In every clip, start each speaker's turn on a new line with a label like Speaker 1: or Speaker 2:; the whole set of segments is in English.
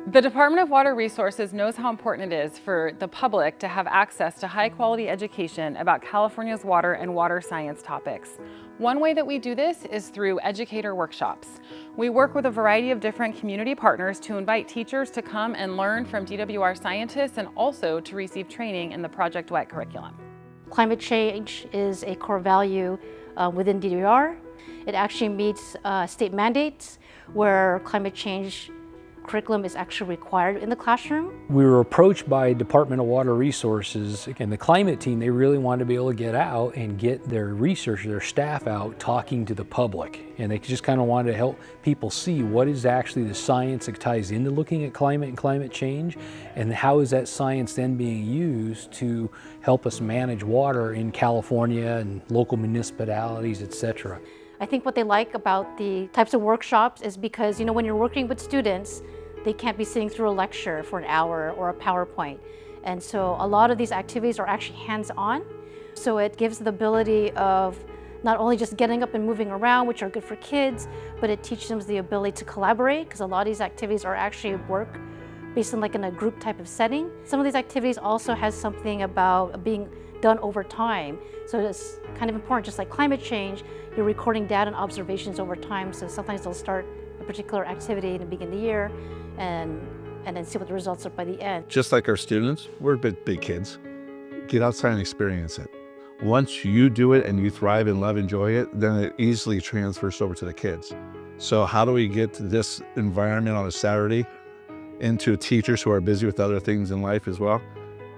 Speaker 1: The Department of Water Resources knows how important it is for the public to have access to high-quality education about California's water and water science topics. One way that we do this is through educator workshops. We work with a variety of different community partners to invite teachers to come and learn from DWR scientists and also to receive training in the Project WET curriculum.
Speaker 2: Climate change is a core value within DWR. It actually meets state mandates where climate change curriculum is actually required in the classroom.
Speaker 3: We were approached by Department of Water Resources, again, the climate team. They really wanted to be able to get out and get their researchers, their staff out talking to the public. And they just kind of wanted to help people see what is actually the science that ties into looking at climate and climate change, and how is that science then being used to help us manage water in California and local municipalities, etc.
Speaker 2: I think what they like about the types of workshops is because, when you're working with students, they can't be sitting through a lecture for an hour or a PowerPoint. And so a lot of these activities are actually hands-on. So it gives the ability of not only just getting up and moving around, which are good for kids, but it teaches them the ability to collaborate, because a lot of these activities are actually work based on in a group type of setting. Some of these activities also has something about being done over time. So it's kind of important, just like climate change, you're recording data and observations over time. So sometimes they'll start a particular activity in the beginning of the year and then see what the results are by the end.
Speaker 4: Just like our students, we're big kids. Get outside and experience it. Once you do it and you thrive and love, enjoy it, then it easily transfers over to the kids. So how do we get this environment on a Saturday into teachers who are busy with other things in life as well?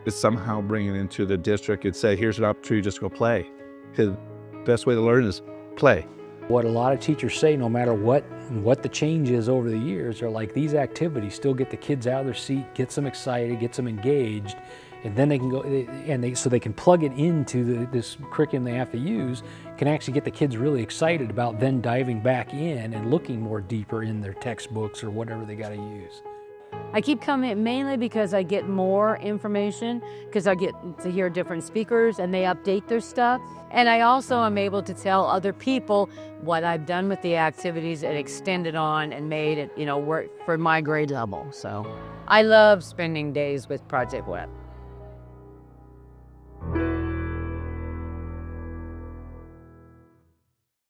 Speaker 4: It's somehow bring it into the district and say, here's an opportunity just to go play. Because the best way to learn is play.
Speaker 3: What a lot of teachers say, no matter what the change is over the years, are like these activities still get the kids out of their seat, gets them excited, gets them engaged, and then they can go, so they can plug it into this curriculum they have to use, can actually get the kids really excited about then diving back in and looking more deeper in their textbooks or whatever they got to use.
Speaker 5: I keep coming mainly because I get more information, because I get to hear different speakers and they update their stuff. And I also am able to tell other people what I've done with the activities and extended on and made it, work for my grade level. So I love spending days with Project WET.